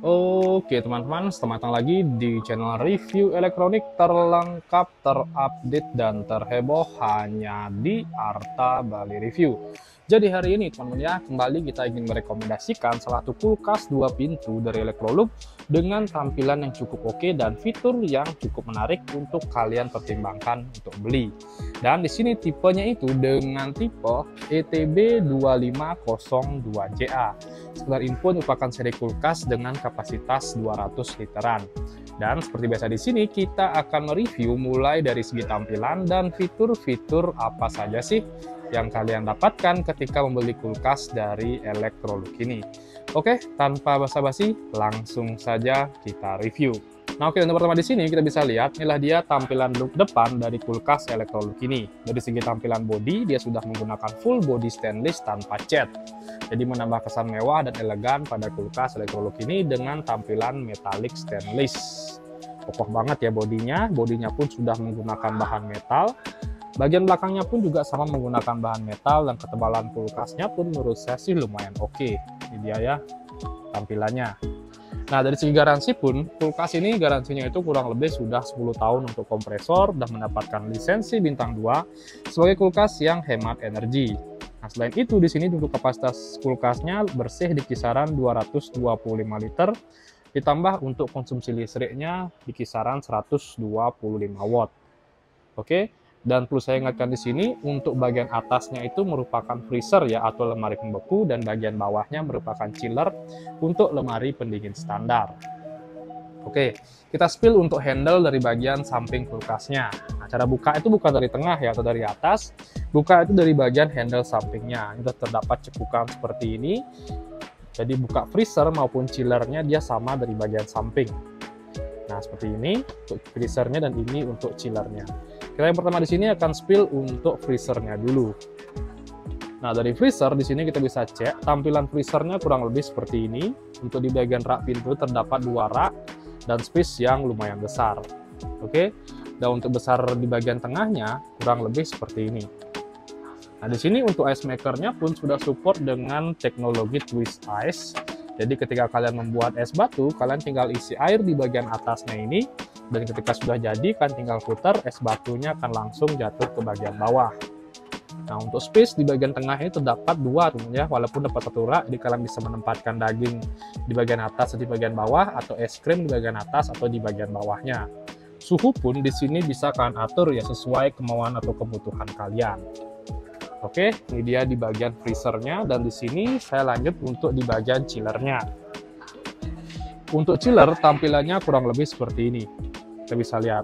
Oke teman-teman, selamat datang lagi di channel review elektronik terlengkap, terupdate, dan terheboh hanya di Arta Bali Review. Jadi hari ini teman-teman ya, kembali kita ingin merekomendasikan salah satu kulkas 2 pintu dari Electrolux dengan tampilan yang cukup oke dan fitur yang cukup menarik untuk kalian pertimbangkan untuk beli. Dan di sini tipenya itu dengan tipe ETB2502JA. Sekedar info, merupakan seri kulkas dengan kapasitas 200 literan. Dan seperti biasa di sini kita akan mereview mulai dari segi tampilan dan fitur-fitur apa saja sih yang kalian dapatkan ketika membeli kulkas dari Electrolux ini. Oke, tanpa basa-basi, langsung saja kita review. Nah oke, untuk pertama di sini kita bisa lihat, inilah dia tampilan look depan dari kulkas Electrolux ini. Dari segi tampilan bodi, dia sudah menggunakan full body stainless tanpa cat. Jadi menambah kesan mewah dan elegan pada kulkas Electrolux ini dengan tampilan metallic stainless. Kokoh banget ya bodinya pun sudah menggunakan bahan metal. Bagian belakangnya pun juga sama menggunakan bahan metal dan ketebalan kulkasnya pun menurut saya sih lumayan oke. Ini dia ya tampilannya. Nah dari segi garansi pun, kulkas ini garansinya itu kurang lebih sudah 10 tahun untuk kompresor dan mendapatkan lisensi bintang 2 sebagai kulkas yang hemat energi. Nah selain itu di sini untuk kapasitas kulkasnya bersih di kisaran 225 liter, ditambah untuk konsumsi listriknya di kisaran 125 watt. Oke. Dan perlu saya ingatkan di sini, untuk bagian atasnya itu merupakan freezer ya, atau lemari pembeku, dan bagian bawahnya merupakan chiller untuk lemari pendingin standar. Oke, kita spill untuk handle dari bagian samping kulkasnya. Nah, cara buka itu bukan dari tengah ya, atau dari atas. Buka itu dari bagian handle sampingnya. Itu terdapat cekukan seperti ini. Jadi buka freezer maupun chillernya dia sama dari bagian samping. Nah, seperti ini untuk freezernya dan ini untuk chillernya. Kita yang pertama di sini akan spill untuk freezernya dulu. Nah, dari freezer di sini kita bisa cek tampilan freezernya kurang lebih seperti ini. Untuk di bagian rak pintu terdapat 2 rak dan space yang lumayan besar. Oke. Dan untuk besar di bagian tengahnya kurang lebih seperti ini. Nah, di sini untuk ice makernya pun sudah support dengan teknologi twist ice. Jadi ketika kalian membuat es batu, kalian tinggal isi air di bagian atasnya ini, dan ketika sudah jadi, kan tinggal putar, es batunya akan langsung jatuh ke bagian bawah. Nah, untuk space di bagian tengah ini terdapat 2 ya, walaupun dapat 1 rak, jadi kalian bisa menempatkan daging di bagian atas atau di bagian bawah, atau es krim di bagian atas atau di bagian bawahnya. Suhu pun di sini bisa kalian atur ya sesuai kemauan atau kebutuhan kalian. Oke, ini dia di bagian freezernya, dan di sini saya lanjut untuk di bagian chillernya. Untuk chiller tampilannya kurang lebih seperti ini. Kita bisa lihat.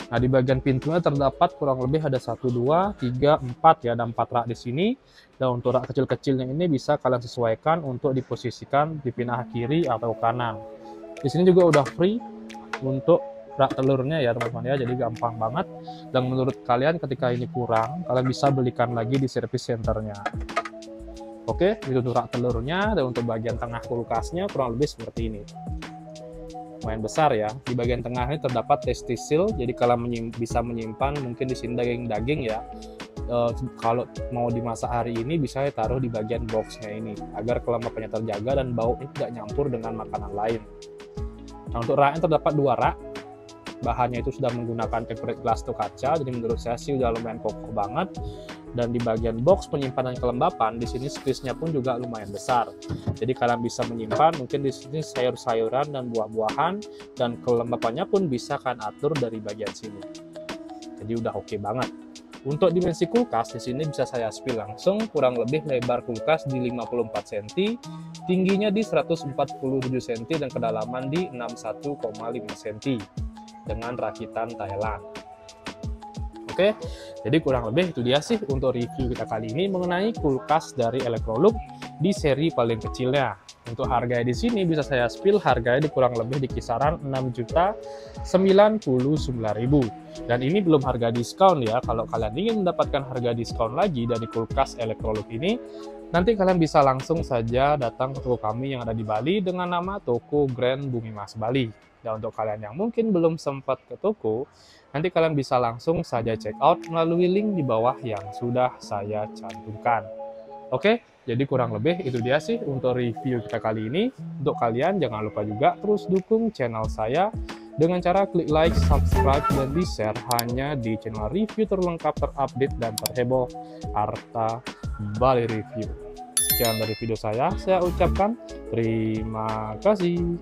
Nah, di bagian pintunya terdapat kurang lebih ada 1, 2, 3, 4 ya, ada 4 rak di sini. Dan untuk rak kecil-kecilnya ini bisa kalian sesuaikan untuk diposisikan di pindah kiri atau kanan. Di sini juga udah free untuk rak telurnya ya teman-teman ya, jadi gampang banget. Dan menurut kalian ketika ini kurang, kalian bisa belikan lagi di service centernya. Oke, itu untuk rak telurnya. Dan untuk bagian tengah kulkasnya kurang lebih seperti ini. Lumayan besar ya. Di bagian tengah ini terdapat testisil, jadi kalian bisa menyimpan mungkin di sini daging-daging ya. Kalau mau dimasak hari ini bisa taruh di bagian boxnya ini agar kelembapannya terjaga dan baunya tidak nyampur dengan makanan lain. Nah, untuk raknya terdapat 2 rak. Bahannya itu sudah menggunakan tempered glass atau kaca, jadi menurut saya sih udah lumayan kokoh banget. Dan di bagian box penyimpanan kelembapan di sini space-nya pun juga lumayan besar. Jadi kalian bisa menyimpan mungkin di sini sayur-sayuran dan buah-buahan, dan kelembapannya pun bisa kalian atur dari bagian sini. Jadi udah oke banget. Untuk dimensi kulkas di sini bisa saya spill langsung, kurang lebih lebar kulkas di 54 cm, tingginya di 147 cm dan kedalaman di 61,5 cm. Dengan rakitan Thailand. Oke, jadi kurang lebih itu dia sih untuk review kita kali ini mengenai kulkas dari Electrolux di seri paling kecilnya. Untuk harganya di sini bisa saya spill, harganya di kurang lebih di kisaran 6.099.000. Dan ini belum harga diskon ya. Kalau kalian ingin mendapatkan harga diskon lagi dari kulkas Electrolux ini, nanti kalian bisa langsung saja datang ke toko kami yang ada di Bali dengan nama Toko Grand Bumi Mas Bali. Dan untuk kalian yang mungkin belum sempat ke toko, nanti kalian bisa langsung saja check out melalui link di bawah yang sudah saya cantumkan. Oke, Jadi kurang lebih itu dia sih untuk review kita kali ini. Untuk kalian jangan lupa juga terus dukung channel saya dengan cara klik like, subscribe, dan di-share hanya di channel review terlengkap, terupdate, dan terheboh Arta Bali Review. Sekian dari video saya ucapkan terima kasih.